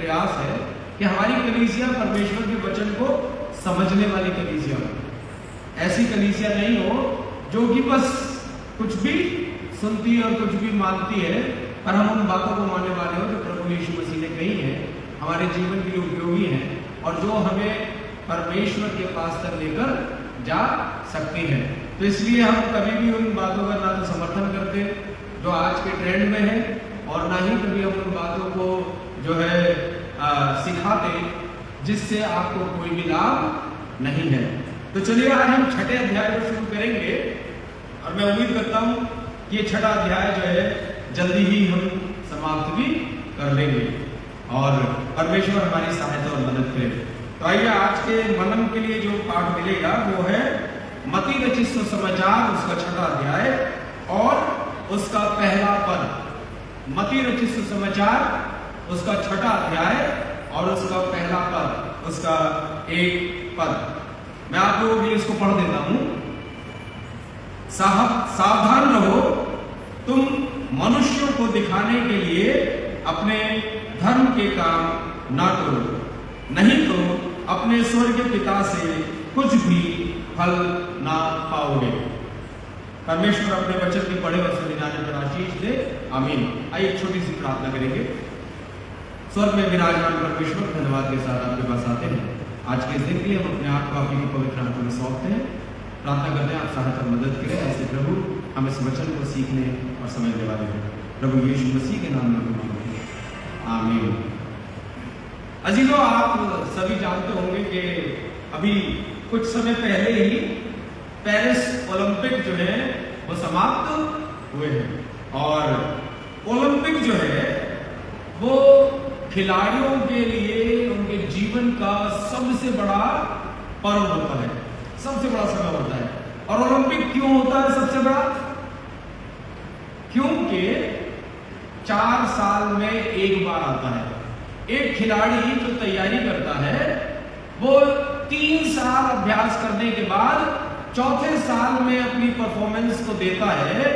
प्रयास है कि हमारी कलीसिया परमेश्वर के वचन को समझने वाली कलीसिया हो, ऐसी कलीसिया नहीं हो जो कि बस कुछ भी सुनती है और कुछ भी मानती है, पर हम उन बातों को मानने वाले हो जो प्रभु यीशु मसीह ने कही है, हमारे जीवन के लिए उपयोगी है और जो हमें परमेश्वर के पास तक लेकर जा सकती है। तो इसलिए हम कभी भी उन बातों का ना तो समर्थन करते जो आज के ट्रेंड में है, और ना ही कभी हम उन बातों को जो है सिखाते जिससे आपको कोई भी लाभ नहीं है। तो चलिए आज हम छठे अध्याय को शुरू करेंगे और मैं उम्मीद करता हूं कि ये छठा अध्याय जो है जल्दी ही हम समाप्त भी कर लेंगे और परमेश्वर हमारी सहायता और मदद करे। तो आइए आज के मनन के लिए जो पाठ मिलेगा वो है मत्ती रचित सुसमाचार, उसका छठा अध्याय और उसका पहला पद। मत्ती रचित सुसमाचार उसका छठा अध्याय और उसका पहला पद, उसका एक पद। मैं आप लोगों के लिए इसको पढ़ देता हूं। सावधान रहो, तुम मनुष्यों को दिखाने के लिए अपने धर्म के काम ना करो, नहीं तो अपने स्वर्गीय पिता से कुछ भी फल ना पाओगे। परमेश्वर अपने वचन के पढ़े और सुने जाने पर आशीष दे, आमीन। आइए एक छोटी सी प्रार्थना करेंगे। स्वर्ग में विराजमान परमेश्वर, धन्यवाद के साथ आपके पास आते हैं। आज के दिन के लिए हम अपने आप को आपकी पवित्र हाथों में सौंपते हैं। प्रार्थना करते हैं आप सहायता मदद करें, ऐसे प्रभु हम इस वचन को सीखने और समझने वाले हैं। प्रभु यीशु मसीह के नाम में मांगते हैं, आमीन। अजीजों, आप सभी जानते होंगे कि अभी कुछ समय पहले ही पेरिस ओलंपिक जो है वो समाप्त हुए हैं और ओलंपिक जो है वो खिलाड़ियों के लिए उनके जीवन का सबसे बड़ा पर्व होता है, सबसे बड़ा समय होता है। और ओलंपिक क्यों होता है सबसे बड़ा? क्योंकि 4 साल में एक बार आता है। एक खिलाड़ी जो तैयारी करता है वो 3 साल अभ्यास करने के बाद चौथे साल में अपनी परफॉर्मेंस को देता है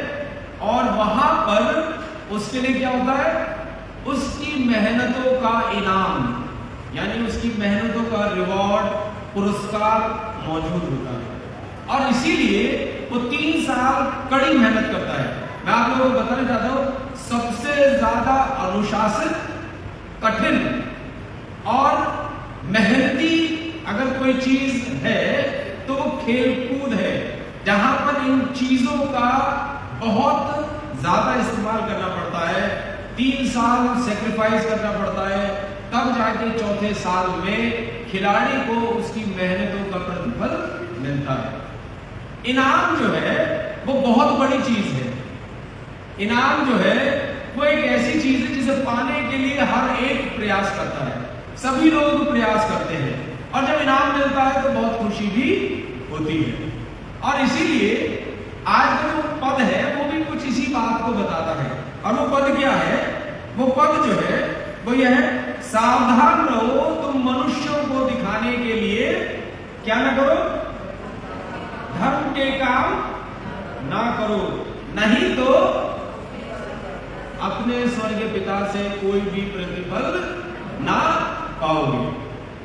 और वहां पर उसके लिए क्या होता है? उसकी मेहनतों का इनाम, यानी उसकी मेहनतों का रिवॉर्ड, पुरस्कार मौजूद होता है। और इसीलिए वो 3 साल कड़ी मेहनत करता है। मैं आप लोगों को बताना चाहता हूं, सबसे ज्यादा अनुशासित, कठिन और मेहनती अगर कोई चीज है तो वो खेलकूद है, जहां पर इन चीजों का बहुत ज्यादा इस्तेमाल करना पड़ता है। 3 साल सेक्रीफाइस करना पड़ता है, तब जाके चौथे साल में खिलाड़ी को उसकी मेहनतों का प्रतिफल मिलता है। इनाम जो है वो बहुत बड़ी चीज है। इनाम जो है वो एक ऐसी चीज है जिसे पाने के लिए हर एक प्रयास करता है, सभी लोग प्रयास करते हैं और जब इनाम मिलता है तो बहुत खुशी भी होती है। और इसीलिए आज का जो पद है वो भी कुछ इसी बात को बताता है। और वो पद क्या है? वो पद जो है वो यह है, सावधान रहो, तुम मनुष्यों को दिखाने के लिए क्या ना करो? धर्म के काम ना करो, नहीं तो अपने स्वर्गीय पिता से कोई भी प्रतिफल ना पाओगे।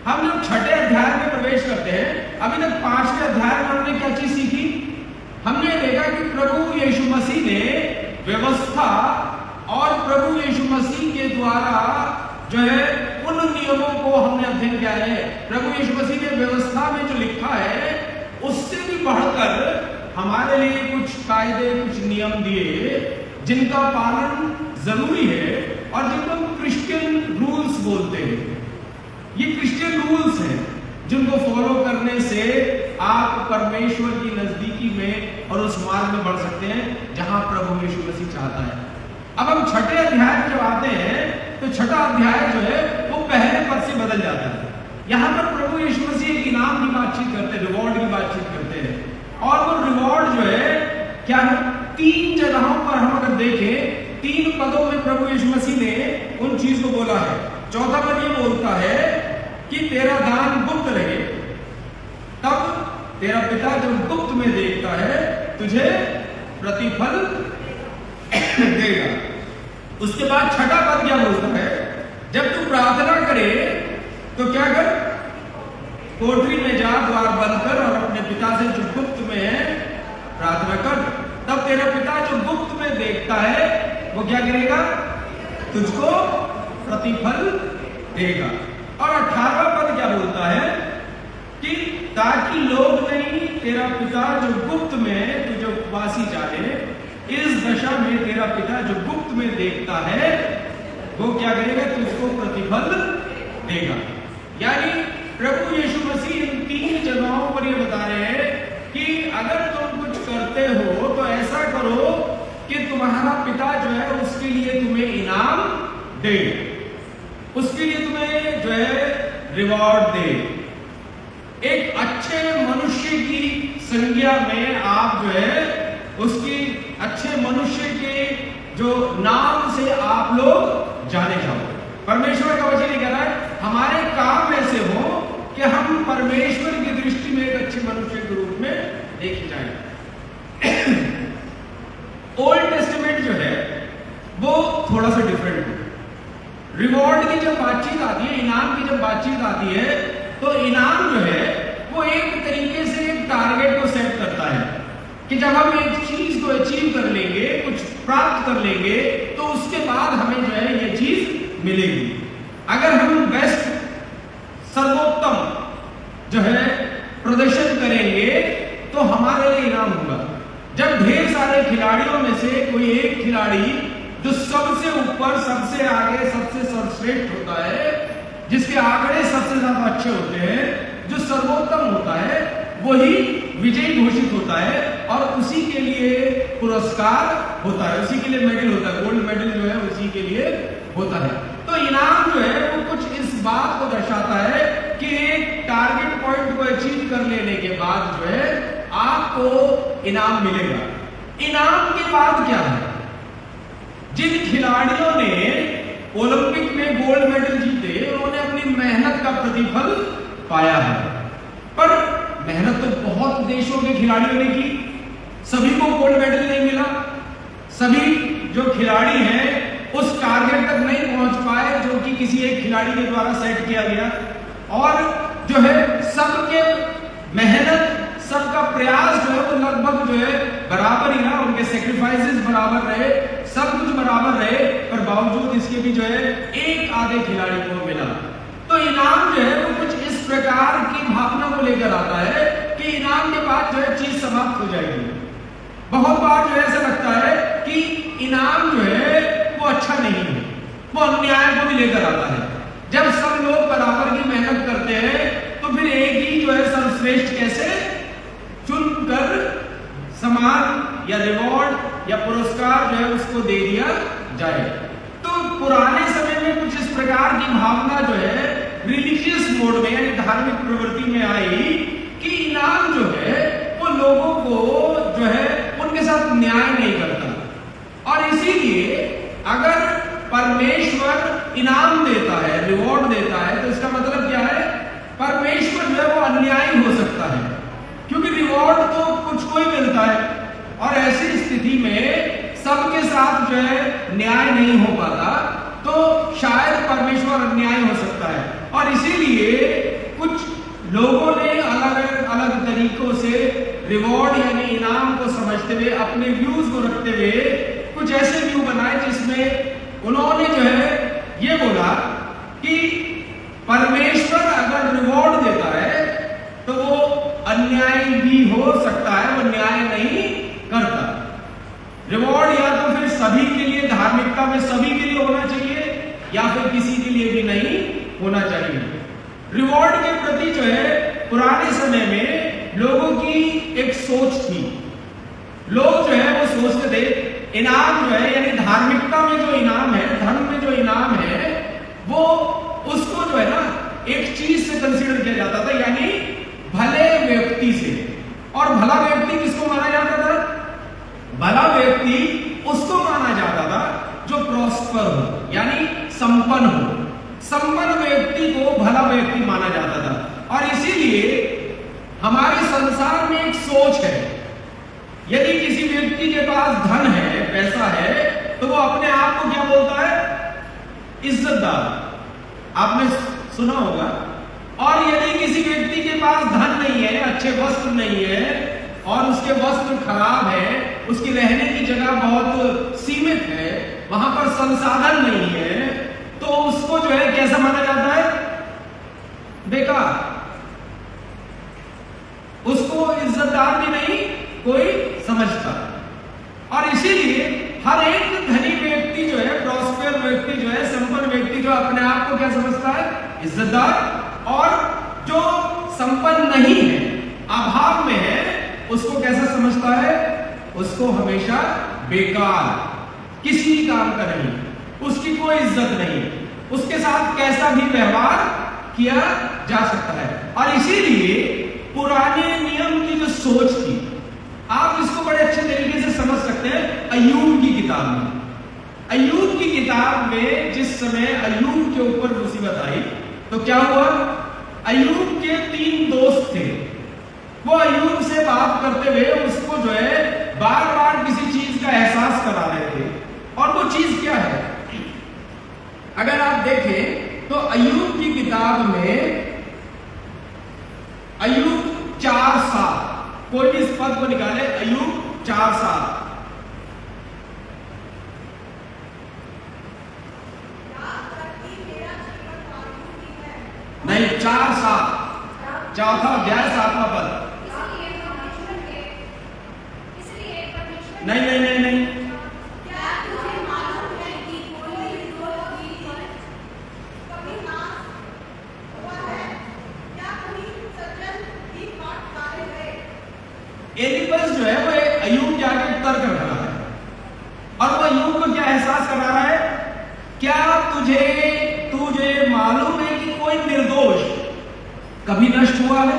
हम जब छठे अध्याय में प्रवेश करते हैं, अभी तक 5वें अध्याय में हमने क्या चीज सीखी? हमने देखा कि प्रभु यीशु मसीह ने व्यवस्था और प्रभु यीशु मसीह के द्वारा जो है उन नियमों को हमने अध्ययन किया है। प्रभु यीशु मसीह ने व्यवस्था में जो लिखा है उससे भी बढ़कर हमारे लिए कुछ कायदे, कुछ नियम दिए जिनका पालन जरूरी है और जिनको क्रिश्चियन रूल्स बोलते हैं। ये क्रिश्चियन रूल्स हैं जिनको फॉलो करने से आप परमेश्वर की नजदीकी में और उस मार्ग में बढ़ सकते हैं जहां प्रभु यीशु मसीह चाहता है। अब हम छठे अध्याय में जब आते हैं तो छठा अध्याय जो है वो पहले पद से बदल जाता है। यहां पर प्रभु यीशु मसीह एक इनाम की बातचीत करते हैं, रिवॉर्ड की बातचीत करते हैं। और वो रिवॉर्ड जो है क्या है? 3 जगहों पर हम अगर देखें, 3 पदों में प्रभु यीशु मसीह ने उन चीज को बोला है। चौथा पद ये बोलता है कि तेरा दान गुप्त रहे, तब तेरा पिता जब गुप्त में देखता है तुझे प्रतिफल देगा। उसके बाद छठा पद क्या बोलता है? जब तू प्रार्थना करे तो क्या कर, कोठरी में जा, द्वार बंद कर और अपने पिता से जो गुप्त में है प्रार्थना कर। तब तेरा पिता जो गुप्त में देखता है वो क्या करेगा, तुझको प्रतिफल देगा। और 18वां पद क्या बोलता है कि ताकि लोग नहीं, तेरा पिता जो गुप्त में तुझे उपवासी जाने, इस दशा में तेरा पिता जो गुप्त में देखता है वो क्या करेगा, तुझको प्रतिफल देगा। यानी प्रभु यीशु मसीह इन 3 जगहों पर ये बता रहे हैं कि अगर तुम कुछ करते हो तो ऐसा करो कि तुम्हारा पिता जो है उसके लिए तुम्हें इनाम दे, उसके लिए तुम्हें जो है रिवॉर्ड दे। एक अच्छे मनुष्य की संज्ञा में आप जो है उसकी अच्छे मनुष्य के जो नाम से आप लोग जाने जाओ। परमेश्वर का वचन ये कह रहा है हमारे काम ऐसे हो कि हम परमेश्वर की दृष्टि में एक अच्छे मनुष्य के रूप में देखे जाएं। ओल्ड टेस्टामेंट जो है वो थोड़ा सा डिफरेंट है। रिवॉर्ड की जब बातचीत आती है, इनाम की जब बातचीत आती है, तो इनाम जो है वो एक तरीके से एक टारगेट को सेट करता है कि जब हम एक चीज को अचीव कर लेंगे, कुछ प्राप्त कर लेंगे, तो उसके बाद हमें जो है ये चीज मिलेगी। अगर हम बेस्ट, सर्वोत्तम जो है प्रदर्शन करेंगे तो हमारे लिए इनाम होगा। जब ढेर सारे खिलाड़ियों में से कोई एक खिलाड़ी जो सबसे ऊपर, सबसे आगे, सबसे सर्वश्रेष्ठ होता है, जिसके आंकड़े सबसे ज्यादा अच्छे होते हैं, जो सर्वोत्तम होता है, वही विजयी घोषित होता है और उसी के लिए पुरस्कार होता है, उसी के लिए मेडल होता है। गोल्ड मेडल जो है उसी के लिए होता है। तो इनाम जो है वो कुछ इस बात को दर्शाता है कि एक टारगेट पॉइंट को अचीव कर लेने के बाद जो है आपको इनाम मिलेगा। इनाम के बाद क्या है, जिन खिलाड़ियों ने ओलंपिक में गोल्ड मेडल जीते उन्होंने अपनी मेहनत का प्रतिफल पाया है। पर मेहनत तो बहुत देशों के खिलाड़ियों ने की, सभी को गोल्ड मेडल नहीं मिला, सभी जो खिलाड़ी हैं उस टारगेट तक नहीं पहुंच पाए जो कि किसी एक खिलाड़ी के द्वारा सेट किया गया। और जो है सबके मेहनत, सबका प्रयास जो है वो लगभग जो है बराबर ही रहा, उनके सेक्रीफाइसेस बराबर रहे, सब कुछ बराबर रहे, पर बावजूद इसके भी जो है एक आधे खिलाड़ी को मिला। तो इनाम जो है वो कुछ इस प्रकार की भावना को लेकर आता है कि इनाम के बाद जो है चीज समाप्त हो जाएगी। बहुत बार जो ऐसा लगता है कि इनाम जो है वो अच्छा नहीं है, वो अन्याय को भी लेकर आता है। जब सब लोग बराबर की मेहनत करते हैं तो फिर एक ही जो है सर्वश्रेष्ठ कैसे चुनकर सम्मान या रिवॉर्ड या पुरस्कार जो है उसको दे दिया जाए। तो पुराने समय में कुछ इस प्रकार की भावना जो है रिलीजियस मोड में यानी धार्मिक प्रवृत्ति में आई कि इनाम जो है वो लोगों को जो है उनके साथ न्याय नहीं करता। और इसीलिए अगर परमेश्वर इनाम देता है, रिवॉर्ड देता है, तो इसका मतलब क्या है, परमेश्वर जो है वो अन्यायी हो सकता है, क्योंकि रिवॉर्ड तो कुछ को ही मिलता है और ऐसी स्थिति में सबके साथ जो है न्याय नहीं हो पाता, तो शायद परमेश्वर अन्याय हो सकता है। और इसीलिए कुछ लोगों ने अलग अलग तरीकों से रिवॉर्ड यानी इनाम को समझते हुए, अपने व्यूज को रखते हुए कुछ ऐसे व्यू बनाए जिसमें उन्होंने जो है ये बोला कि परमेश्वर अगर रिवॉर्ड देता है तो वो अन्यायी भी हो सकता है, वो न्याय नहीं करता। रिवॉर्ड या तो फिर सभी के लिए, धार्मिकता में सभी के लिए होना चाहिए या फिर किसी के लिए भी नहीं होना चाहिए। रिवॉर्ड के प्रति जो है पुराने समय में लोगों की एक सोच थी। लोग जो है वो सोचते थे इनाम जो है यानी धार्मिकता में जो इनाम है, धर्म में जो इनाम है, वो उसको जो है ना एक चीज से कंसीडर किया जाता था, यानी भले व्यक्ति से। और भला व्यक्ति किसको माना जाता था? भला व्यक्ति उसको माना जाता था जो प्रॉस्पर हो यानी संपन्न हो। संपन्न व्यक्ति को भला व्यक्ति माना जाता था। और इसीलिए हमारे संसार में एक सोच है, यदि किसी व्यक्ति के पास धन है, पैसा है, तो वो अपने आप को क्या बोलता है? इज्जतदार। आपने सुना होगा। और यदि किसी व्यक्ति के पास धन नहीं है, अच्छे वस्त्र नहीं है और उसके वस्त्र खराब है, उसकी रहने की जगह बहुत सीमित है, वहां पर संसाधन नहीं है, तो उसको जो है कैसा माना जाता है? बेकार। उसको इज्जतदार भी नहीं कोई समझता। और इसीलिए हर एक धनी व्यक्ति जो है, प्रॉस्पर व्यक्ति जो है, संपन्न व्यक्ति जो अपने आप को क्या समझता है? इज्जतदार। और जो संपन्न नहीं है, अभाव में है, उसको कैसा समझता है? उसको हमेशा बेकार, किसी काम का नहीं, उसकी कोई इज्जत नहीं, उसके साथ कैसा भी व्यवहार किया जा सकता है। और इसीलिए पुराने नियम की जो सोच थी, आप इसको बड़े अच्छे तरीके से समझ सकते हैं अय्यूब की किताब में। अय्यूब की किताब में जिस समय अय्यूब के ऊपर मुसीबत आई तो क्या हुआ? अय्यूब के 3 दोस्त थे। वो अय्यूब से बात करते हुए उसको जो है बार बार किसी चीज का एहसास करा रहे थे। और वो चीज क्या है? अगर आप देखें तो अय्यूब की किताब में अय्यूब 4:7, कोई भी इस पद को निकाले, अय्यूब 4:7। नहीं, 4:7, चौथा अध्याय 7वां पद। नहीं नहीं नहीं नहीं, क्या तुझे मालूम है कि कोई निर्दोष कभी नाश हुआ है? क्या कोई सज्जन भी काट डाले गए? एलिपस जो है वो अय्यूब के आगे उत्तर कर रहा है और वो अय्यूब को क्या एहसास करा रहा है? क्या तुझे मालूम है कि कोई निर्दोष कभी नष्ट हुआ है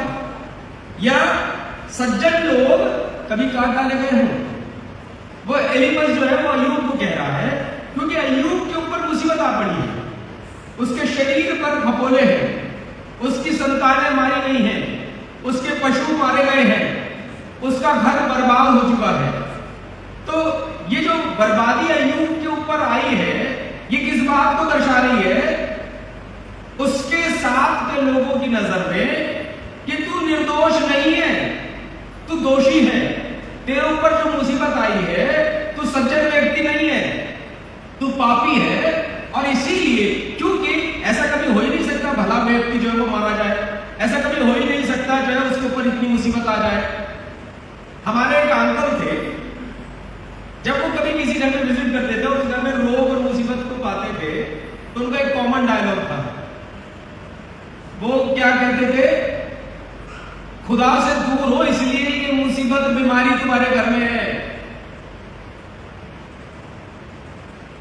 या सज्जन लोग कभी काट डाले गए हैं? वो एलिपस जो है वो अय्यूब को कह रहा है, क्योंकि अय्यूब के ऊपर मुसीबत आ पड़ी है, उसके शरीर पर फपोले हैं, उसकी संतानें मारी गई हैं, उसके पशु मारे गए हैं, उसका घर बर्बाद हो चुका है। तो ये जो बर्बादी अय्यूब के ऊपर आई है, ये किस बात को दर्शा रही है? उसके साथ के लोगों की नजर में कि तू निर्दोष नहीं है, तू दोषी है, तेरे ऊपर जो मुसीबत आई है, तू सज्जन व्यक्ति नहीं है, तू पापी है। और इसीलिए, क्योंकि ऐसा कभी हो ही नहीं सकता भला व्यक्ति जो है वो मारा जाए, ऐसा कभी हो ही नहीं सकता जो है उसके ऊपर इतनी मुसीबत आ जाए। हमारे एक अंकल थे, जब वो कभी किसी घर में विजिट करते थे, उस घर में रोग और मुसीबत को पाते थे, तो उनका एक कॉमन डायलॉग था। वो क्या कहते थे? खुदा से दूर हो इसलिए ये मुसीबत बीमारी तुम्हारे घर में है।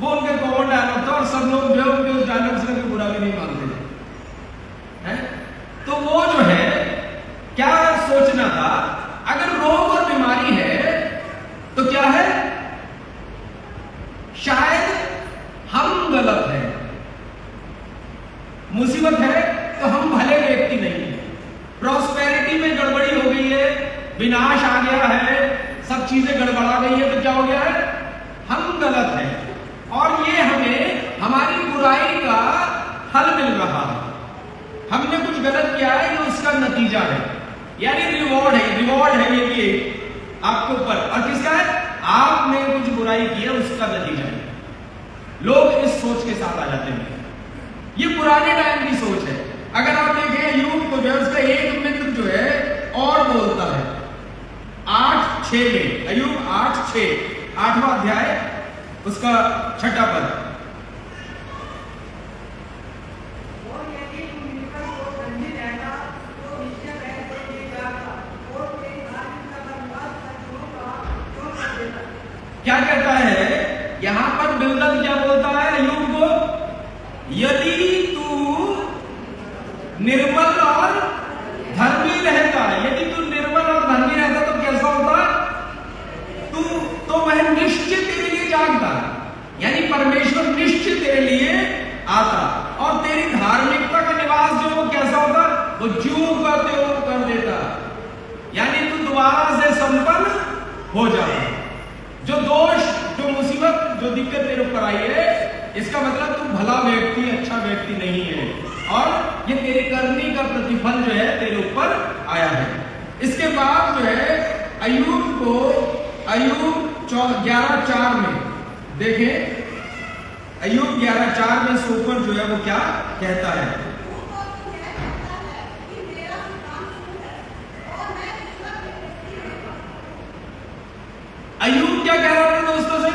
वो उनके कॉमन डायलॉग था और सब लोग जो उनके उस डायलॉग से कभी बुरा भी नहीं मानते थे, हैं? तो वो जो है क्या सोचना था, अगर रोग और बीमारी है तो क्या है? शायद हम गलत हैं, मुसीबत है तो हम भले व्यक्ति नहीं है, प्रॉस्पेरिटी में गड़बड़ी हो गई है, विनाश आ गया है, सब चीजें गड़बड़ा गई है, तो क्या हो गया है? हम गलत हैं और ये हमें हमारी बुराई का फल मिल रहा है। हमने कुछ गलत किया है, ये उसका नतीजा है, यानी रिवॉर्ड है ये भी आपके ऊपर। और किसका है? आपने कुछ बुराई की है, उसका नतीजा है। लोग इस सोच के साथ आ जाते हैं। ये पुराने टाइम की सोच है। अगर आप देखें अय्यूब को जो है, उसका एक मित्र जो है और बोलता है 8:6 में, अय्यूब 8:6, 8वां अध्याय, उसका 6ठा पद। क्या कहता है यहां पर? बिल्दद क्या बोलता है अय्यूब को? यदि तू निर्मल और धर्मी रहता, यदि तू निर्मल और धर्मी रहता तो कैसा होता? तू तो वह निश्चित तेरे लिए जागता, यानी परमेश्वर निश्चित तेरे लिए आता और तेरी धार्मिकता का निवास जो वो कैसा होता? वो ज्यों का त्यों कर देता, यानी तू दोबारा से संपन्न हो जाता। जो दोष, जो मुसीबत, जो दिक्कत तेरे ऊपर आई है, इसका मतलब तू भला व्यक्ति, अच्छा व्यक्ति नहीं है। और ये तेरे करने का प्रतिफल जो है तेरे ऊपर आया है। इसके बाद जो है अय्यूब को अय्यूब 11:4 में देखें, अय्यूब 11:4 में सोफर जो है वो क्या कहता है। अय्यूब क्या कह रहा था दोस्तों से,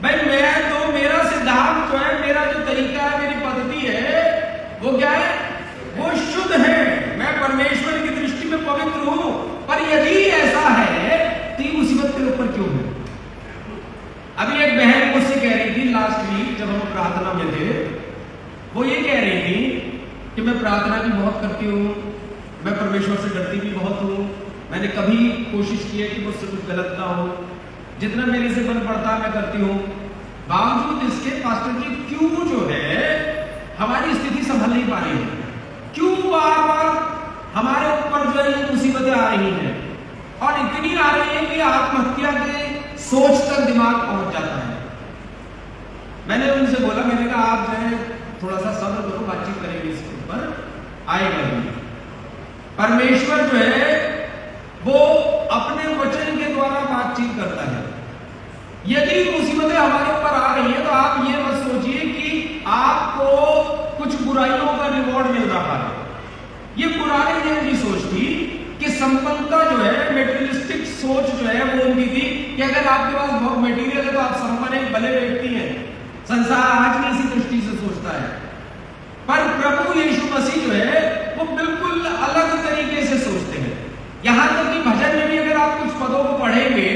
भाई मैं तो मेरा सिद्धांत जो है, मेरा जो तरीका है, मेरी पद्धति है वो क्या है, वो शुद्ध है, मैं परमेश्वर की दृष्टि में पवित्र हूं। पर यदि ऐसा है तो ये मुसीबत तेरे ऊपर क्यों है। अभी एक बहन मुझसे कह रही थी लास्ट वीक जब हम प्रार्थना में थे, वो ये कह रही थी कि मैं प्रार्थना भी बहुत करती हूँ, मैं परमेश्वर से डरती भी बहुत हूँ, मैंने कभी कोशिश की है कि मुझसे कुछ गलत ना हो, जितना मेरे से बन पड़ता मैं करती हूँ, बावजूद इसके पास्टर जी क्यों जो है हमारी स्थिति संभल नहीं पा रही है, क्यों बार बार हमारे ऊपर जो है ये मुसीबतें आ रही हैं, और इतनी आ रही है कि आत्महत्या के सोच तक दिमाग पहुंच जाता है। मैंने उनसे बोला, मैंने कहा आप जो है थोड़ा सा सब्र करो, बातचीत करेंगे इसके ऊपर, आएगा भी। परमेश्वर जो है वो अपने वचन के द्वारा बातचीत करता है। यदि मुसीबतें हमारे ऊपर आ रही है तो आप ये मत सोचिए कि आपको कुछ बुराइयों का रिवॉर्ड मिल रहा है। ये पुराने दिन की सोच थी कि संपन्नता जो है, मेटेरियलिस्टिक सोच जो है वो उनकी थी कि अगर आपके पास बहुत मटेरियल है तो आप संपन्न एक भले व्यक्ति हैं। संसार आज भी इसी दृष्टि से सोचता है, पर प्रभु यीशु मसीह जो है वो बिल्कुल अलग तरीके से सोचते हैं। यहां तक कि भजन में भी अगर आप कुछ पदों को पढ़ेंगे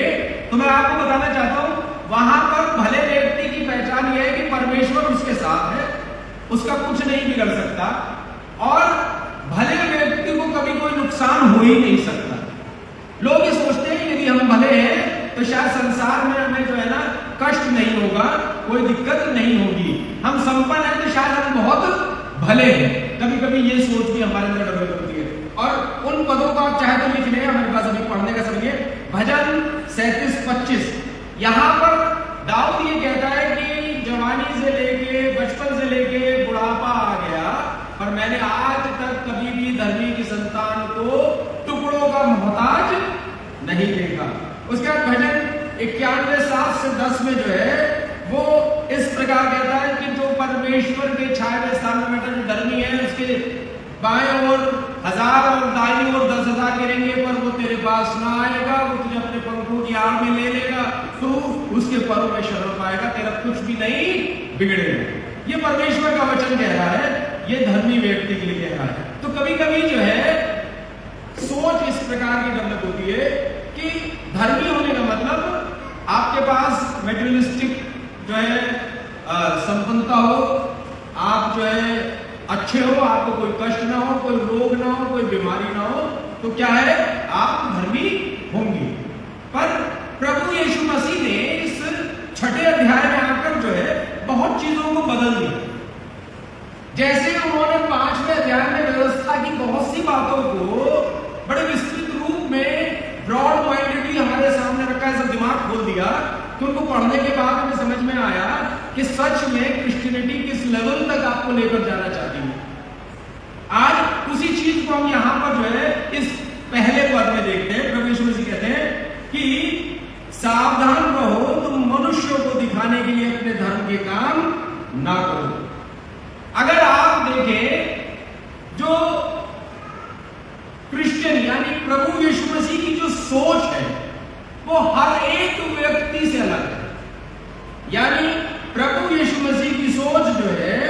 तो मैं आपको बताना चाहता हूं, वहां पर भले व्यक्ति की पहचान यह है कि परमेश्वर उसके साथ है, उसका कुछ नहीं बिगड़ सकता, और भले व्यक्ति को कभी कोई नुकसान हो ही नहीं सकता। लोग ये सोचते हैं यदि हम भले हैं तो शायद संसार में हमें जो है ना कष्ट नहीं होगा, कोई दिक्कत नहीं होगी, हम संपन्न हैं तो शायद हम बहुत भले हैं। कभी कभी ये सोच भी हमारे अंदर डेवलप होती है। और उन पदों को आप चाहे तो लिख लें, हमारे पास अभी पढ़ने का समय है। भजन 37:25, यहां पर दाऊद ये कहता है कि जवानी से लेके, बचपन से लेके बुढ़ापा आ गया, पर मैंने आज तक कभी भी धर्मी की संतान को टुकड़ों का मोहताज नहीं देखा। उसके बाद भजन 91:7-10 में जो है वो इस प्रकार कहता है कि जो परमेश्वर के छाए हुए स्थान में बैठा, जो धर्मी है, उसके बाएं ओर 1000 और दाईं ओर 10,000 गिरेंगे पर वो तेरे पास ना आएगा, वो तुझे अपने पंखों की आड़ में ले लेगा, तो उसके परों में शरण पाएगा, तेरा कुछ भी नहीं बिगड़ेगा। ये परमेश्वर का वचन कह रहा है, ये धर्मी व्यक्ति के लिए कह रहा है। तो कभी कभी जो है सोच इस प्रकार की डेवलप होती है कि धर्मी होने का मतलब आपके पास मेटेरियलिस्टिक जो है संपन्नता हो, आप जो है अच्छे हो, आपको कोई कष्ट ना हो, कोई रोग ना हो, कोई बीमारी ना हो, तो क्या है, आप धर्मी होंगे। पर प्रभु यीशु मसीह ने इस 6ठे अध्याय में आकर जो है बहुत चीजों को बदल दिया। जैसे उन्होंने 5वें अध्याय में व्यवस्था की बहुत सी बातों को बड़े विस्तृत रूप में ब्रॉड माइंडेडली हमारे सामने रखा है, सब दिमाग खोल दिया, तो उनको पढ़ने के बाद हमें समझ में आया कि सच में क्रिश्चियनिटी किस लेवल तक आपको लेकर जाना चाहती है। आज उसी चीज को हम यहां पर जो है इस पहले पद में देखते हैं। प्रभु यीशु मसीह कहते हैं कि सावधान रहो, तुम मनुष्यों को दिखाने के लिए अपने धर्म के काम ना करो। अगर आप देखें जो क्रिश्चियन यानी प्रभु यीशु मसीह की जो सोच है वो हर एक व्यक्ति से अलग है। यानी प्रभु यीशु मसीह की सोच जो है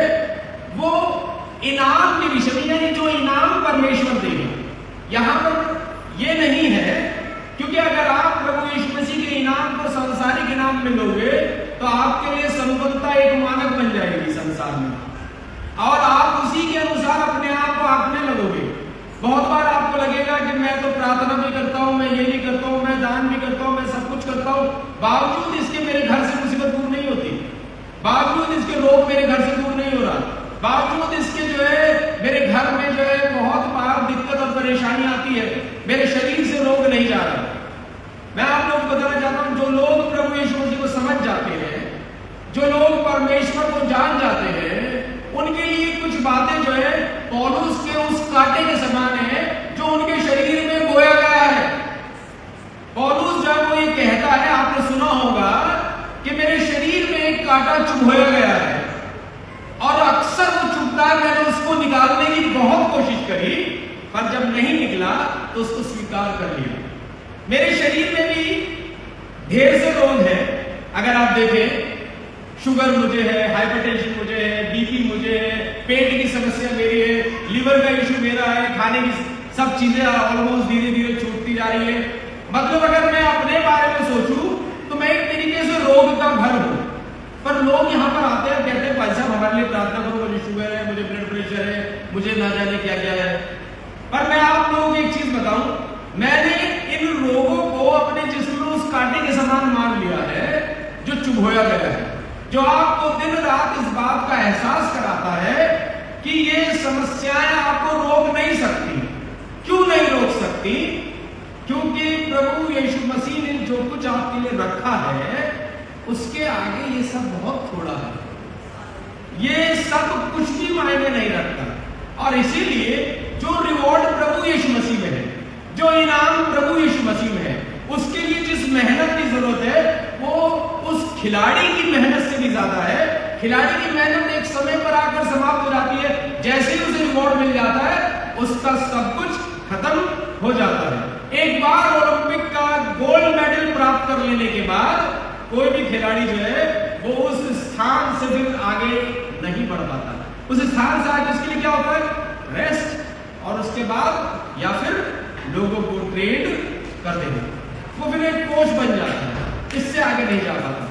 वो इनाम के विषय में, यानी जो इनाम परमेश्वर देगा, यहां पर ये नहीं है, क्योंकि अगर आप प्रभु यीशु मसीह के इनाम को सांसारिक इनाम में लोगे तो आपके लिए संपन्नता एक मानक बन जाएगी संसार में, और आप उसी के अनुसार अपने आप को आंकने लगोगे। बहुत बार आपको लगेगा कि मैं तो प्रार्थना भी करता हूं, मैं ये नहीं करता हूं, मैं दान भी करता हूं, मैं सब कुछ करता हूं, बावजूद इसके मेरे घर से मुसीबत दूर नहीं होती, बावजूद इसके रोग मेरे घर से दूर नहीं हो रहा, बावजूद इसके जो है मेरे घर में जो है बहुत बार दिक्कत और परेशानी आती है, मेरे शरीर से रोग नहीं जा रहा। मैं आप लोग को बताना चाहता हूं, जो लोग प्रभु यीशु मसीह को समझ जाते हैं, जो लोग परमेश्वर को जान जाते हैं, उनके लिए कुछ बातें जो है पौलुस के उस कांटे के समान है जो उनके शरीर में बोया गया है। पौलुस जब वो ये कहता है, आपने सुना होगा कि मेरे शरीर में एक कांटा चुभोया गया है, और अक्सर वो चुभता है। मैंने उसको निकालने की बहुत कोशिश करी, पर जब नहीं निकला तो उसको स्वीकार कर लिया। मेरे शरीर में भी ढेर से रोग है। अगर आप देखें, शुगर मुझे है, हाइपरटेंशन मुझे है, बीपी मुझे है, पेट की समस्या मेरी है, लिवर का इश्यू मेरा है, खाने की सब चीजें ऑलमोस्ट धीरे धीरे छूटती जा रही है। मतलब अगर मैं अपने बारे में सोचूं तो मैं एक तरीके से रोग का घर हूं। पर लोग यहाँ पर आते हैं, कहते हैं भाई साहब हमारे लिए प्रार्थना करो, मुझे शुगर है, मुझे ब्लड प्रेशर है, मुझे ना जाने क्या क्या है। पर मैं आप लोगों को एक चीज बताऊं, मैंने इन रोगों को अपने जिस्म में उस कांटे के समान मान लिया है जो चुभोया गया है, जो आपको दिन रात इस बात का एहसास कराता है कि ये समस्याएं आपको रोक नहीं सकती। क्यों नहीं रोक सकती? क्योंकि प्रभु यीशु मसीह ने जो कुछ आपके लिए रखा है उसके आगे ये सब बहुत थोड़ा है। ये सब कुछ भी मायने नहीं रखता। और इसीलिए जो रिवॉर्ड प्रभु यीशु मसीह में है, जो इनाम प्रभु यीशु मसीह में है, उसके लिए जिस मेहनत की जरूरत है वो उस खिलाड़ी की मेहनत से भी ज्यादा है। खिलाड़ी की मेहनत एक समय पर आकर समाप्त हो जाती है। जैसे ही उसे रिवॉर्ड मिल जाता है उसका सब कुछ खत्म हो जाता है। एक बार ओलंपिक का गोल्ड मेडल प्राप्त कर लेने के बाद कोई भी खिलाड़ी जो है वो उस स्थान से फिर आगे नहीं बढ़ पाता। उस स्थान से आगे उसके लिए क्या होता है? रेस्ट, और उसके बाद या फिर लोगों को ट्रेड कर देना, वो फिर एक कोच बन जाता है, इससे आगे नहीं जा पाता।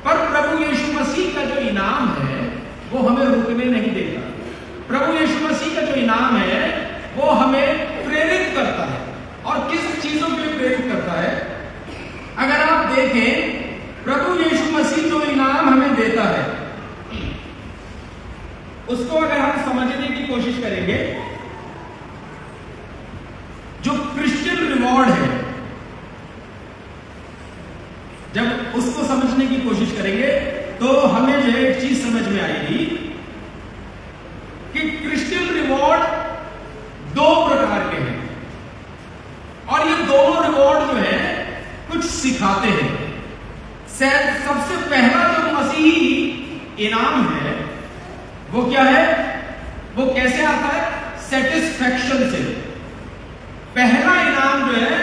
पर प्रभु यीशु मसीह का जो इनाम है वो हमें रुकने नहीं देता। प्रभु यीशु मसीह का जो इनाम है वो हमें प्रेरित करता है। और किस चीजों के लिए प्रेरित करता है? अगर आप देखें, प्रभु यीशु मसीह जो इनाम हमें देता है उसको अगर हम समझने की कोशिश करेंगे, जो क्रिश्चियन रिवॉर्ड है, जब उसको समझने की कोशिश करेंगे तो हमें जो है एक चीज समझ में आएगी कि क्रिश्चियन रिवॉर्ड दो प्रकार के हैं, और ये दोनों रिवॉर्ड जो है कुछ सिखाते हैं। सबसे पहला जो मसीही इनाम है वो क्या है? वो कैसे आता है? सेटिस्फैक्शन से। पहला इनाम जो है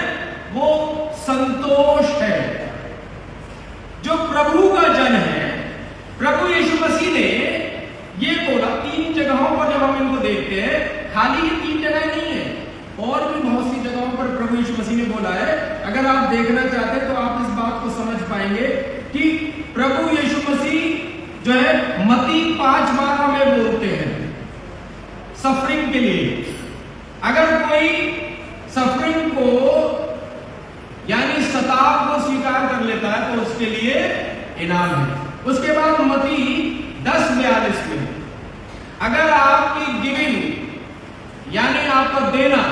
वो संतोष है। जो प्रभु का जन है, प्रभु यीशु मसीह ने ये बोला 3 जगहों पर जब हम इनको देखते हैं, खाली ये 3 जगह नहीं है, और भी बहुत सी जगहों पर प्रभु यीशु मसीह ने बोला है। अगर आप देखना चाहते हैं तो आप इस बात को समझ पाएंगे कि प्रभु यीशु मसीह जो है मत्ती 5:12 में बोलते हैं सफरिंग के लिए। अगर कोई सफरिंग को यानी सताव को स्वीकार कर लेता है तो उसके लिए इनाम है। उसके बाद मत्ती 10:42 में अगर आपकी गिविंग यानी आपका देना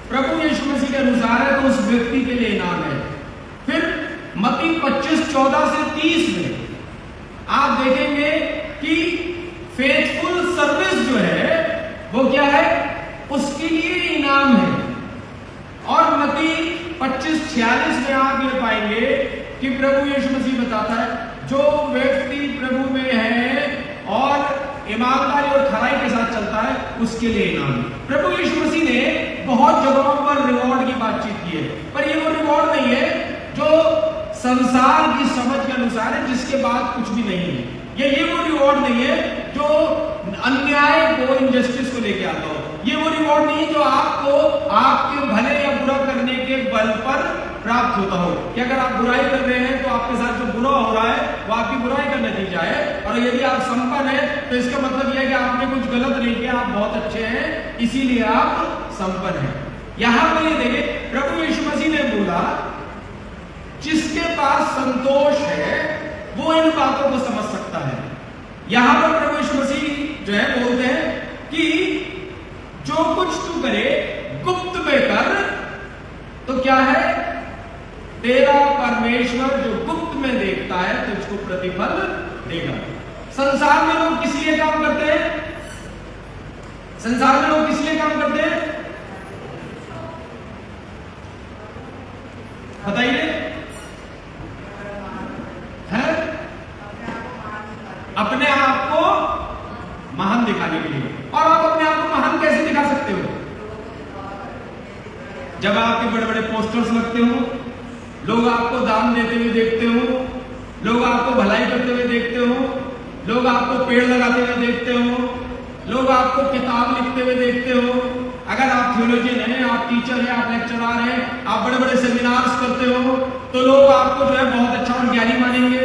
प्रभु यीशु मसीह के अनुसार है तो उस व्यक्ति के लिए इनाम है। फिर मत्ती 25:14 से 30 में आप देखेंगे कि फेथफुल सर्विस जो है वो क्या है? उसके लिए इनाम है। और मत्ती 25:46 में आप ये पाएंगे कि प्रभु यीशु मसीह बताता है जो व्यक्ति प्रभु में है और ईमानदारी और खराई के साथ चलता है उसके लिए इनाम है। प्रभु यीशु मसीह ने बहुत जगहों पर रिवॉर्ड की बातचीत की है, पर ये वो रिवॉर्ड नहीं है जो संसार की समझ के अनुसार है, जिसके बाद कुछ भी नहीं है। ये वो रिवॉर्ड नहीं है जो अन्याय को, इनजस्टिस को लेके आता हो। ये वो रिवॉर्ड नहीं है जो आपको आपके भले या बुरा करने के बल पर प्राप्त होता हो कि अगर आप बुराई कर रहे हैं तो आपके साथ जो बुरा हो रहा है वो आपकी बुराई का नतीजा है, और यदि आप संपन्न हैं तो इसका मतलब यह है कि आपने कुछ गलत नहीं किया, आप बहुत अच्छे हैं, इसीलिए आप संपन्न हैं। यहां पर ये देखिए प्रभु यीशु मसीह ने बोला जिसके पास संतोष है वो इन बातों को समझ सकता है। यहां पर प्रभु यीशु मसीह जो है बोलते हैं कि जो कुछ तू करे गुप्त में कर तो क्या है? तेरा परमेश्वर जो गुप्त में देखता है तुझको प्रतिफल देगा। संसार में लोग किस लिए काम करते हैं? संसार में लोग किस लिए काम करते हैं? बताइए। है अपने आप को महान दिखाने के लिए। और आप अपने आप को महान कैसे दिखा सकते हो? जब आपके बड़े बड़े पोस्टर्स लगते हो, लोग आपको दान देते हुए देखते हो, लोग आपको भलाई करते हुए देखते हो, लोग आपको पेड़ लगाते हुए देखते हो, लोग आपको किताब लिखते हुए देखते हो। अगर आप थियोलॉजियन हैं, आप टीचर हैं, आप लेक्चरर हैं, आप बड़े बड़े सेमिनार्स करते हो, तो लोग आपको जो है बहुत अच्छा और ज्ञानी मानेंगे।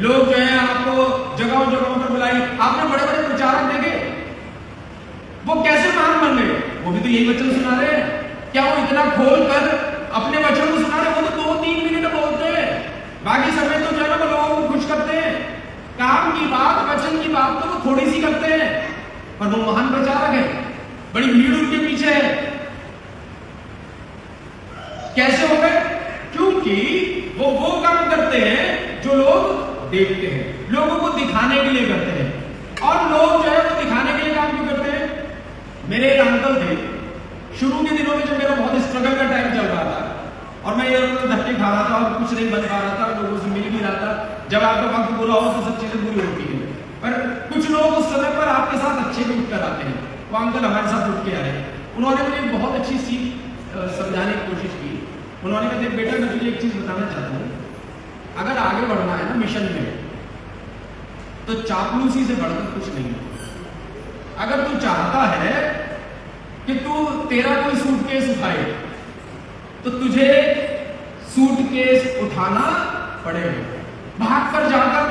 लोग जो है आपको जगहों जगहों पर बुलाएंगे। आपने बड़े बड़े प्रचारक देखे, वो कैसे महान बन गए? वो भी तो यही वचन सुना रहे हैं। क्या वो इतना खोल कर अपने वचन को सुना रहे? वो तो 2-3 मिनट बोलते हैं, बाकी समय तो जो है वो लोगों को खुश करते हैं। काम की बात, वचन की बात तो वो थोड़ी सी करते हैं, पर वो महान प्रचारक है, बड़ी भीड़ उनके पीछे है। कैसे हो गए? क्योंकि वो काम करते हैं जो लोग देखते हैं, लोगों को दिखाने के लिए करते हैं। और लोग जो है वो दिखाने के लिए काम क्यों करते हैं? मेरे एक अंकल थे, शुरू के दिनों में जब मेरा बहुत स्ट्रगल का टाइम चल रहा था और मैं ये धक्के खा रहा था और कुछ नहीं बन पा रहा था, लोगों से मिल भी रहा था। जब आपका वक्त बुरा हो तो सब चीजें बुरी होती है, पर कुछ लोग उस समय पर आपके साथ अच्छे भी उठ कर आते हैं। वो अंकल हमारे साथ उठ के आए, उन्होंने मुझे बहुत अच्छी सीख समझाने की कोशिश की। उन्होंने कहा, देख बेटा, मैं तुझे एक चीज बताना चाहता हूँ, अगर आगे बढ़ना है ना मिशन में, तो चापलूसी से बढ़कर कुछ नहीं है। अगर तू चाहता है कि तेरा कोई सूटकेस उठाए, तो तुझे सूटकेस उठाना पड़ेगा। भाग कर जाकर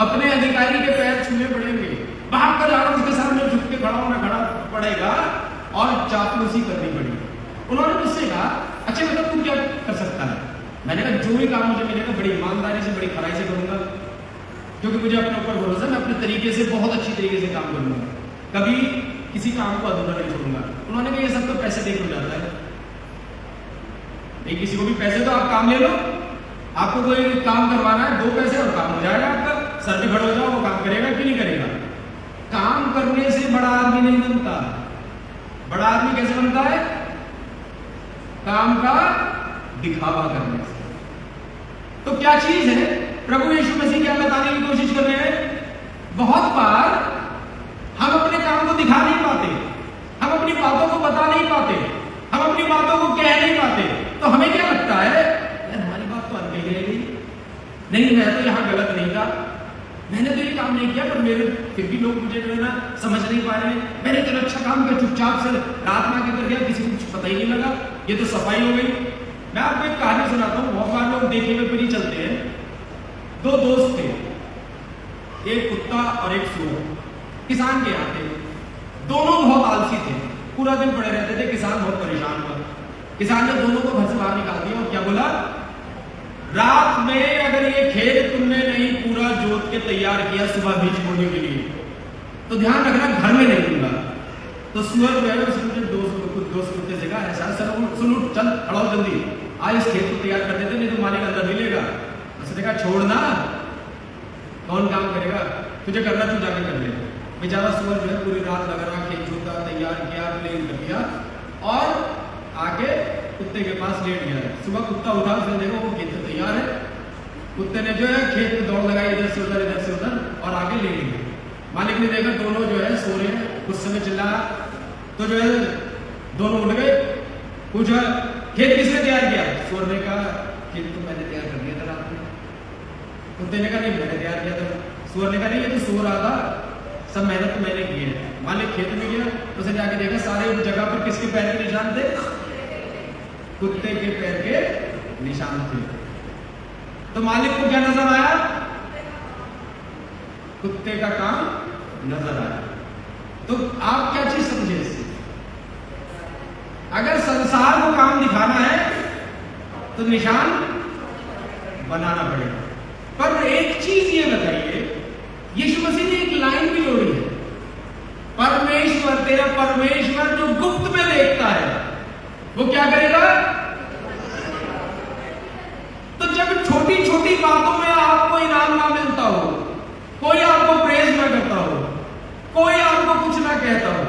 अपने अधिकारी के पैर छूने पड़ेंगे, भाग कर जाकर उसके सामने झुक के खड़ा होना पड़ेगा और चापलूसी करनी पड़ेगी। उन्होंने मुझसे कहा, अच्छा बेटा तू क्या कर सकता है? मैंने कहा, जो भी काम मुझे मिलेगा बड़ी ईमानदारी से, बड़ी खराई से करूंगा, क्योंकि मुझे अपने ऊपर भरोसा है। मैं अपने तरीके से, बहुत अच्छी तरीके से काम करूंगा, कभी किसी काम को अधूरा नहीं छोड़ूंगा। उन्होंने कहा, ये सब तो पैसे देकर हो जाता है, नहीं किसी को भी पैसे तो आप काम ले लो, आपको कोई काम करवाना है, 2 पैसे और काम हो जाएगा आपका। सर पे खड़े हो जाओ, वो काम करेगा कि नहीं करेगा? काम करने से बड़ा आदमी नहीं बनता। बड़ा आदमी कैसे बनता है? काम का दिखावा करने से। तो क्या चीज है? प्रभु यीशु मसीह क्या बताने की कोशिश कर रहे हैं? बहुत बार हम अपने काम को दिखा नहीं पाते, हम अपनी बातों को बता नहीं पाते, हम अपनी बातों को कह नहीं पाते। तो हमें क्या लगता है, यार हमारी बात तो अनकही रह गई, नहीं मैं तो यहाँ गलत नहीं था, मैंने तो ये काम नहीं किया, पर मेरे फिर भी लोग मुझे जो है ना समझ नहीं पा रहे हैं। मैंने इतना अच्छा काम किया, चुपचाप से रात में आके कर दिया, किसी को कुछ पता ही नहीं लगा, ये तो सफाई हो गई। मैं आपको एक कहानी सुनाता हूँ। बहुत बार लोग देखे हुए पर ही चलते हैं। 2 दोस्त थे, एक कुत्ता और एक सूअर, किसान के यहाँ थे। दोनों बहुत आलसी थे, पूरा दिन पड़े रहते थे। किसान बहुत परेशान हुआ, किसान ने दोनों को घर से बाहर निकाल दिया और क्या बोला, रात में अगर ये खेत तुमने नहीं पूरा जोत के तैयार किया सुबह बीज बोने के लिए, तो ध्यान रखना घर में नहीं दूंगा। तो सूअर जो है उसने दोस्त कुत्ते से कहा, ऐसा सुन उठ, चल खड़ा हो जल्दी, आज इस खेत को तैयार कर देते, नहीं तो मालिक अंदर नहीं लेगा। उसने कहा, छोड़ना, कौन काम करेगा, तुझे करना तू जाके कर ले। बेचारा सूअर जो है पूरी रात लगा रहा, खेत जोता, तैयार किया, प्लेन कर दिया और आके कुत्ते के पास लेट गया। सुबह कुत्ता उठा, उसने देखा वो खेत तैयार है। कुत्ते ने जो है खेत में दौड़ लगाई, इधर से उधर, इधर से उधर, और आगे लेट गए। मालिक ने देखा दोनों जो है सो रहे हैं, कुछ समय चिल्लाया, तो जो है दोनों उठ गए। पूछा, खेत किसने तैयार किया? सूअर ने कहा, खेत तो मैंने तैयार कर दिया था रात में। कुत्ते ने कहा, नहीं मैंने तैयार किया था। सूअर ने कहा, नहीं ये तो सो रहा था, सब मेहनत तो मैंने की है। मालिक खेत में गया, उसने जाके देखा सारे उस जगह पर किसके पैर के निशान थे? कुत्ते के पैर के निशान थे। तो मालिक को क्या नजर आया? कुत्ते का काम नजर आया। तो आप क्या चीज समझे इससे? अगर संसार को काम दिखाना है तो निशान बनाना पड़ेगा। पर एक चीज ये बताइए, यीशु मसीह ने एक लाइन भी जोड़ी है, परमेश्वर, तेरा परमेश्वर जो गुप्त में देखता है वो क्या करेगा? तो जब छोटी छोटी बातों में आपको इनाम ना मिलता हो, कोई आपको प्रेज ना करता हो, कोई आपको कुछ ना कहता हो,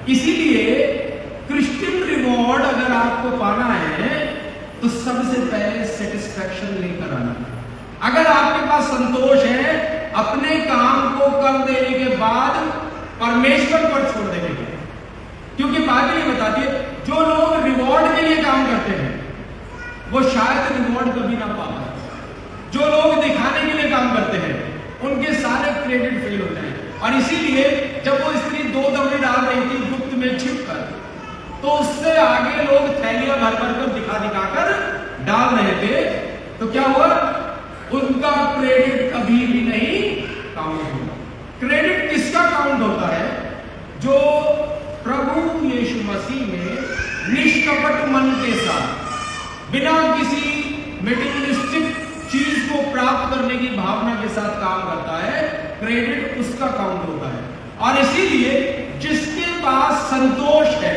इसीलिए क्रिश्चियन रिवॉर्ड अगर आपको पाना है तो सबसे पहले सेटिस्फैक्शन लेकर आना। अगर आपके पास संतोष है अपने काम को कर देने के बाद परमेश्वर पर छोड़ देने के, क्योंकि बाइबल ये बताती है जो लोग रिवॉर्ड के लिए काम करते हैं वो शायद रिवॉर्ड कभी ना पा पाए। जो लोग दिखाने के लिए काम करते हैं उनके सारे क्रेडिट फेल होते हैं। और इसीलिए जब वो स्त्री 2 दवड़ी डाल रही थी गुप्त में छिपकर, तो उससे आगे लोग थैलियां भर भर कर दिखा दिखाकर डाल रहे थे, तो क्या हुआ, उनका क्रेडिट कभी भी नहीं काउंट होगा। क्रेडिट किसका काउंट होता है? जो प्रभु यीशु मसीह में निष्कपट मन के साथ बिना किसी मेटीरियलिस्टिक चीज को प्राप्त करने की भावना के साथ काम करता है, क्रेडिट उसका काउंट होता है। और इसीलिए जिसके पास संतोष है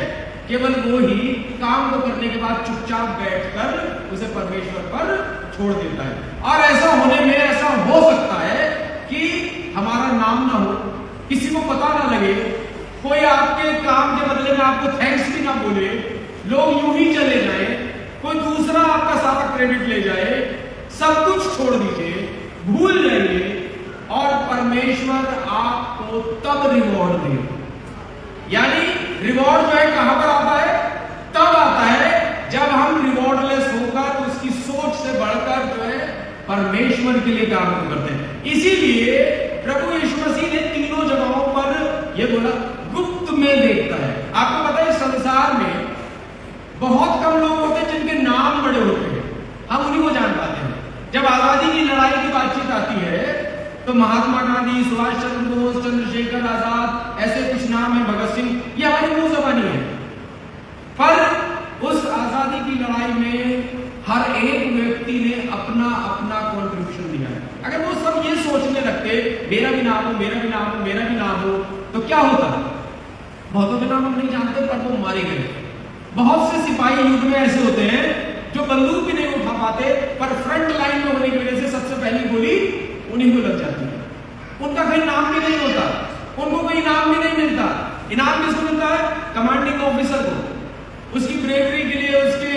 केवल वो ही काम को करने के बाद चुपचाप बैठकर उसे परमेश्वर पर छोड़ देता है। और ऐसा होने में ऐसा हो सकता है कि हमारा नाम ना हो, किसी को पता ना लगे, कोई आपके काम के बदले में आपको थैंक्स भी ना बोले, लोग यूं ही चले जाए, कोई दूसरा आपका सारा क्रेडिट ले जाए, सब कुछ छोड़ दीजिए, भूल जाइए और परमेश्वर आपको तब रिवॉर्ड दे। यानी रिवॉर्ड जो है कहां पर आता है? तब आता है जब हम रिवॉर्डलेस होकर उसकी सोच से बढ़कर जो है परमेश्वर के लिए काम करते हैं। इसीलिए प्रभु यीशु मसीह ने तीनों जगहों पर यह बोला गुप्त में देखता है। आपको पता है संसार में बहुत कम लोग होते हैं जिनके नाम बड़े होते हैं, हम उन्हीं को जान पाते हैं। जब आजादी की लड़ाई की बातचीत आती है तो महात्मा गांधी, सुभाष चंद्र बोस, चंद्रशेखर आजाद, ऐसे कुछ नाम है, भगत सिंह, ये हमारी मुंह जबानी है। पर उस आजादी की लड़ाई में हर एक व्यक्ति ने अपना अपना कॉन्ट्रीब्यूशन दिया है। अगर वो सब ये सोचने लगते मेरा भी नाम हो, मेरा भी नाम हो, मेरा भी नाम हो, तो क्या होता? बहुतों के नाम हम नहीं जानते पर वो मारे गए। बहुत से सिपाही युद्ध में ऐसे होते हैं जो बंदूक भी नहीं उठा पाते, पर फ्रंट लाइन में होने की वजह से सबसे पहली गोली उन्हीं को लग जाती है। उनका कहीं नाम भी नहीं होता, उनको कोई इनाम भी नहीं मिलता। इनाम किसको मिलता है? कमांडिंग ऑफिसर को, उसकी ब्रेवरी के लिए, उसके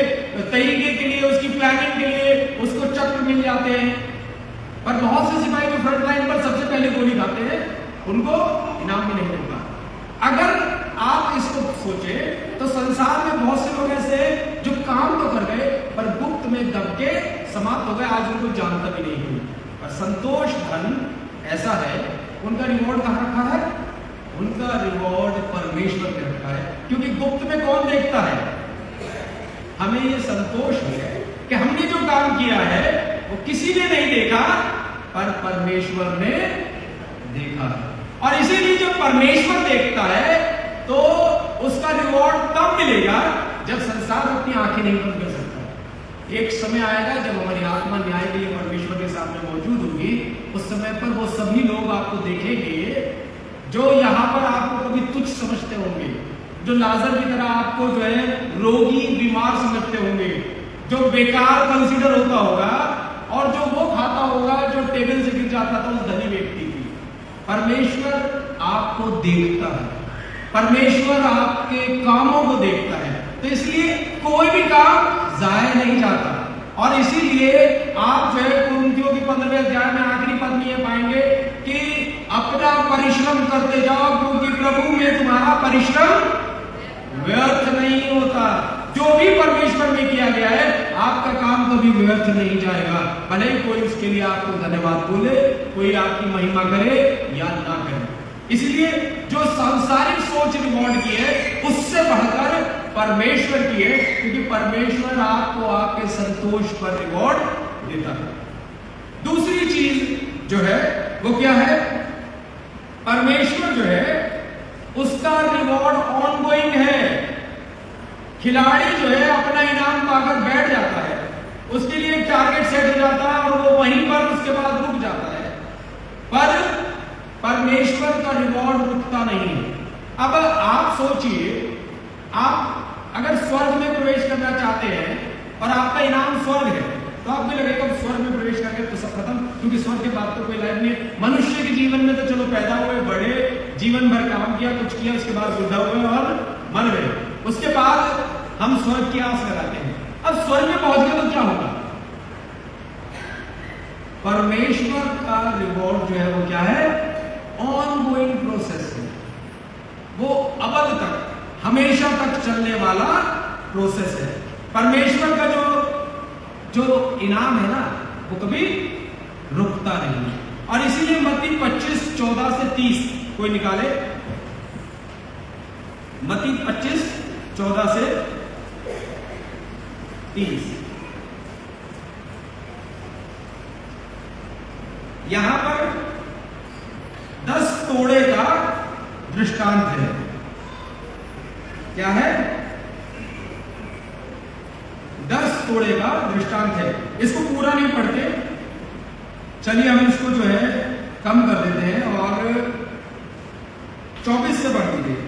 तरीके के लिए, उसकी प्लानिंग के लिए उसको चक्र मिल जाते हैं। पर बहुत से सिपाही जो फ्रंट लाइन पर सबसे पहले गोली खाते हैं उनको इनाम भी नहीं मिलता। अगर आप इसको सोचे तो संसार में बहुत से लोग ऐसे हैं जो काम तो कर गए पर गुप्त में दब के समाप्त हो गए, आज उनको जानता भी नहीं हुई। पर संतोष धन ऐसा है, उनका रिवॉर्ड कहां रखा है? उनका रिवॉर्ड परमेश्वर ने रखा है। क्योंकि गुप्त में कौन देखता है? हमें ये संतोष है कि हमने जो काम किया है वो किसी ने नहीं देखा पर परमेश्वर ने देखा। और इसीलिए जब परमेश्वर देखता है तो उसका रिवॉर्ड तब मिलेगा जब संसार अपनी आंखें नहीं बंद कर सकता। एक समय आएगा जब हमारी आत्मा न्याय के लिए परमेश्वर के सामने मौजूद होगी। उस समय पर वो सभी लोग आपको देखेंगे जो यहाँ पर आपको कभी तुच्छ समझते होंगे, जो लाजर की तरह आपको जो है रोगी बीमार समझते होंगे, जो बेकार कंसीडर होता होगा और जो वो खाता होगा जो टेबल से गिर जाता था उस धनी व्यक्ति की। परमेश्वर आपको देखता है, परमेश्वर आपके कामों को देखता है, तो इसलिए कोई भी काम जाया नहीं जाता। और इसीलिए आप जो है कुरिन्थियों की 15वें अध्याय में आखिरी पद में ये पाएंगे कि अपना परिश्रम करते जाओ क्योंकि प्रभु में तुम्हारा परिश्रम व्यर्थ नहीं होता। जो भी परमेश्वर में किया गया है आपका काम कभी व्यर्थ नहीं जाएगा, भले ही कोई उसके लिए आपको धन्यवाद बोले, कोई आपकी महिमा करे या ना करे। इसलिए जो सांसारिक सोच रिवॉर्ड की है उससे बढ़कर परमेश्वर की है, क्योंकि परमेश्वर आपको आपके संतोष पर रिवॉर्ड देता है। दूसरी चीज जो है वो क्या है? परमेश्वर जो है उसका रिवॉर्ड ऑनगोइंग है। खिलाड़ी जो है अपना इनाम पाकर बैठ जाता है, उसके लिए एक टारगेट सेट हो जाता है और वो वहीं पर उसके बाद रुक जाता है। पर परमेश्वर का रिवॉर्ड रुकता नहीं है। अब आप सोचिए, आप अगर स्वर्ग में प्रवेश करना चाहते हैं और आपका इनाम स्वर्ग है तो आपको लगेगा स्वर्ग में प्रवेश करके तो सब खत्म, क्योंकि स्वर्ग के बाद तो कोई लाइफ नहीं। मनुष्य के जीवन में तो चलो पैदा हुए, बड़े, जीवन भर काम किया, कुछ किया, उसके बाद बुढ़ा हुए और मर गए। उसके बाद हम स्वर्ग की आस लगाते हैं। अब स्वर्ग में पहुंच गए तो क्या होगा? परमेश्वर का रिवॉर्ड जो है वो क्या है? ऑन गोइंग प्रोसेस है, वो अवध तक, हमेशा तक चलने वाला प्रोसेस है। परमेश्वर का जो इनाम है ना, वो कभी रुकता नहीं। और इसीलिए मत्ती 25:14 से 30 कोई निकाले। मत्ती 25:14 से 30। यहां पर 10 तोड़े का दृष्टांत है। क्या है? 10 तोड़े का दृष्टांत है। इसको पूरा नहीं पढ़ते, चलिए हम इसको जो है कम कर देते हैं और 24 से पढ़ दीजिए।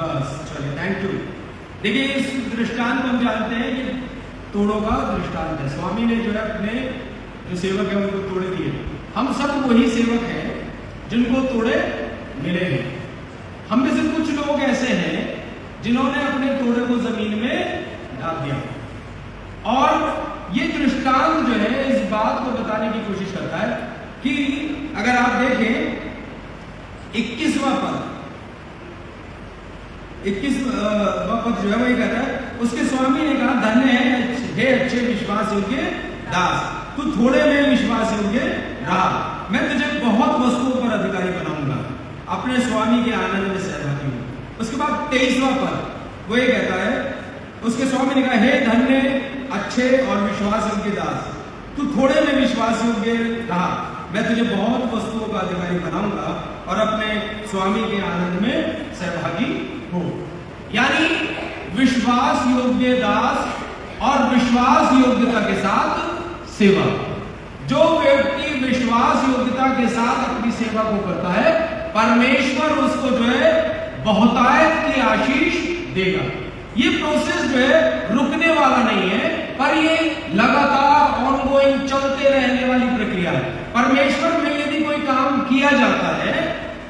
बस चलिए, थैंक यू। देखिए इस दृष्टांत को हम जानते हैं कि तोड़ों का दृष्टांत है। स्वामी ने जो है अपने जो सेवक है उनको तोड़े दिए। हम सब वही सेवक हैं जिनको तोड़े मिले हैं। हम में से कुछ लोग ऐसे हैं जिन्होंने अपने तोड़े को जमीन में डाल दिया। और ये दृष्टांत जो है इस बात को बताने की कोशिश करता है कि अगर आप देखें 21वां पद, 21वां पद जो है वही कहता है, उसके स्वामी ने कहा, धन्य है अच्छे विश्वास योग्य दास, तू थोड़े में विश्वास योग्य रहा, मैं तुझे बहुत वस्तुओं पर अधिकारी बनाऊंगा, अपने स्वामी के आनंद में सहभागी हूं। उसके बाद 23वां पद वही कहता है, उसके स्वामी ने कहा, हे धन्य अच्छे और विश्वास योग्य दास, तू थोड़े में विश्वास योग्य रहा, मैं तुझे बहुत वस्तुओं का अधिकारी बनाऊंगा और अपने स्वामी के आनंद में सहभागी हो। यानी विश्वास योग्य दास और विश्वास योग्यता के साथ सेवा। जो व्यक्ति विश्वास योग्यता के साथ अपनी सेवा को करता है, परमेश्वर उसको जो है बहुतायत की आशीष देगा। ये प्रोसेस जो है रुकने वाला नहीं है, पर ये लगातार ऑनगोइंग चलते रहने वाली प्रक्रिया है। परमेश्वर में यदि कोई काम किया जाता है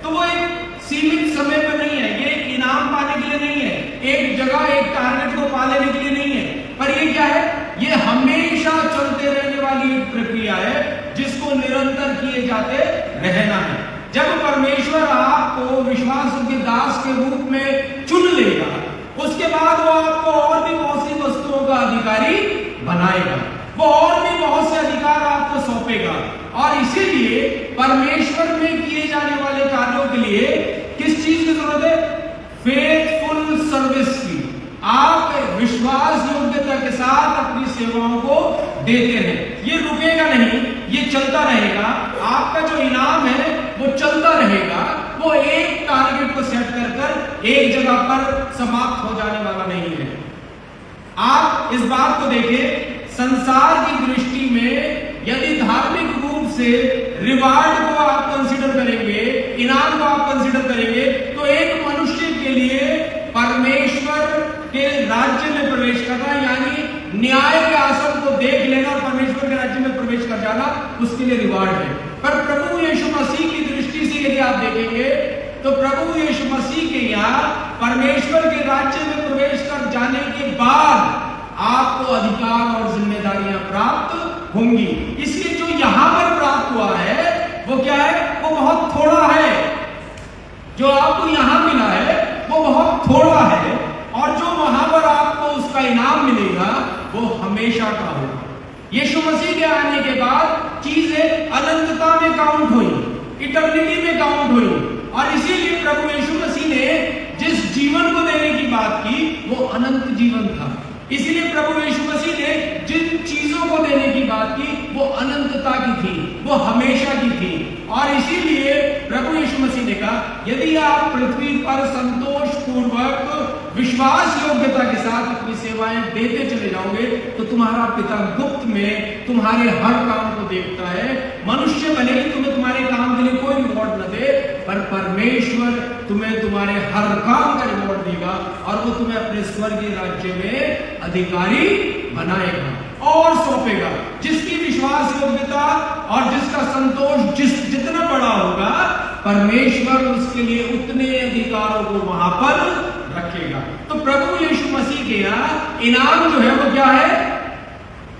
तो वो एक सीमित समय पर नहीं है, ये इनाम पाने के लिए नहीं है, एक जगह एक टारगेट को पा लेने के लिए नहीं है, पर ये क्या है, ये हमेशा चलते रहने वाली एक प्रक्रिया है जिसको निरंतर किए जाते रहना है। जब परमेश्वर आपको विश्वास के दास के रूप में चुन लेगा, उसके बाद वो आपको और भी बहुत सी वस्तुओं का अधिकारी बनाएगा, वो और भी बहुत से अधिकार आपको सौंपेगा। और इसीलिए परमेश्वर में किए जाने वाले कार्यों के लिए किस चीज की जरूरत है? फेथफुल सर्विस की। आप विश्वास योग्यता के साथ अपनी सेवाओं को देते हैं। ये रुकेगा नहीं, ये चलता रहेगा। आपका जो इनाम है वो चलता रहेगा, वो एक टारगेट को सेट कर एक जगह पर समाप्त हो जाने वाला नहीं है। आप इस बात को देखिए, संसार की दृष्टि में यदि धार्मिक रूप से रिवार्ड को आप कंसीडर करेंगे, इनाम को आप कंसीडर करेंगे, तो के राज्य में प्रवेश करना, यानी न्याय के आसन को देख लेना और परमेश्वर के राज्य में प्रवेश कर जाना, उसके लिए रिवार्ड है। पर प्रभु यीशु मसीह की दृष्टि से यदि आप देखेंगे तो प्रभु यीशु मसीह के यहाँ परमेश्वर के राज्य में प्रवेश कर जाने के बाद आपको अधिकार और जिम्मेदारियां प्राप्त होंगी। इसलिए जो यहां पर प्राप्त हुआ है वो क्या है? वो बहुत थोड़ा है। जो आपको यहां मिला है वो बहुत थोड़ा है, और जो वहां पर आपको उसका इनाम मिलेगा वो हमेशा का होगा। यीशु मसीह के आने के बाद चीजें अनंतता में काउंट हुई, इटर्निटी में काउंट हुई, और इसीलिए प्रभु यीशु मसीह ने जिस जीवन को देने की बात की वो अनंत जीवन था। इसीलिए प्रभु यीशु मसीह ने जिन चीजों को देने की बात की वो अनंतता की थी, वो हमेशा की थी। और इसीलिए प्रभु यीशु मसीह ने कहा, यदि आप पृथ्वी पर संतोष पूर्वक विश्वास योग्यता के साथ अपनी सेवाएं देते चले जाओगे तो तुम्हारा पिता गुप्त में तुम्हारे हर काम को देखता है। मनुष्य भले ही तुम्हें तुम्हारे काम के लिए कोई रिवॉर्ड न दे, पर परमेश्वर तुम्हें तुम्हारे हर काम का रिवॉर्ड देगा, और वो तुम्हें अपने स्वर्गीय राज्य में अधिकारी बनाएगा और सौंपेगा। जिसकी विश्वास योग्यता और जिसका संतोष जितना बड़ा होगा, परमेश्वर उसके लिए उतने अधिकारों को वहां पर रखेगा। तो प्रभु यीशु मसीह के यहाँ इनाम जो है वो क्या है?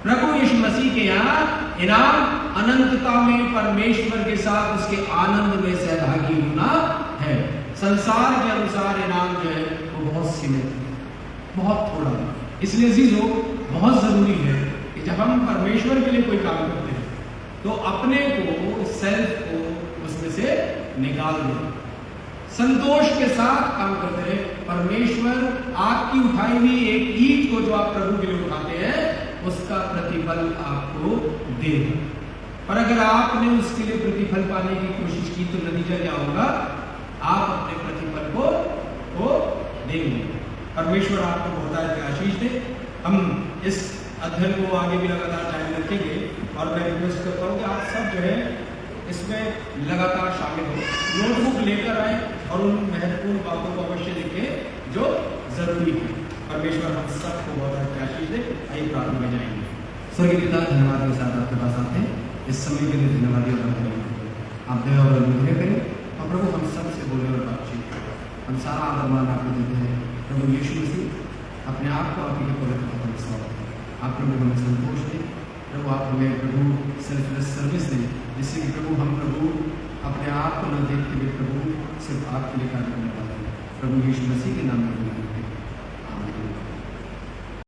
प्रभु यीशु मसीह के यहाँ इनाम अनंतता में परमेश्वर के साथ उसके आनंद में सहभागी होना है। संसार के अनुसार इनाम जो है वो बहुत सीमित है, बहुत थोड़ा है। इसलिए अजीजों, बहुत जरूरी है कि जब हम परमेश्वर के लिए कोई काम करते हैं तो अपने को, सेल्फ को उसमें से निकाल दें, संतोष के साथ काम करते रहे। परमेश्वर आपकी उठाई हुई एक ईंट को जो आप प्रभु के लिए उठाते हैं उसका प्रतिफल आपको देगा। और अगर आपने उसके लिए प्रतिफल पाने की कोशिश की तो नतीजा क्या होगा? आप अपने प्रतिफल को देंगे। परमेश्वर आपको बहुत आशीष दे। हम इस अध्ययन को आगे भी लगातार जारी रखेंगे, और मैं रिक्वेस्ट करता हूँ कि आप सब जो है इसमें लगातार शामिल हो, नोटबुक लेकर आए और उन महत्वपूर्ण बातों को अवश्य लिखें जो जरूरी है। परमेश्वर हम सबको बहुत आशीष दे। आइए प्रार्थना में जाएंगे। स्वर्गीय पिता, धन्यवाद के साथ आपके पास आते हैं। इस समय के लिए धन्यवाद आप दया और अनुग्रह करें, और प्रभु हम सब से बोले और बातचीत करें। हम सारा आदर मान आपको देते हैं प्रभु यीशु मसीह। अपने आप को आप ही के पवित्र हाथों में सौंपते हैं। आप प्रभु हमें संतोष दें, प्रभु आप हमें प्रभु सेल्फलेस सर्विस दें, जिससे कि प्रभु हम प्रभु अपने आप को न देखते हुए प्रभु सिर्फ आपके लिए कार्य करने वाले हैं। प्रभु यीशु मसीह के नाम में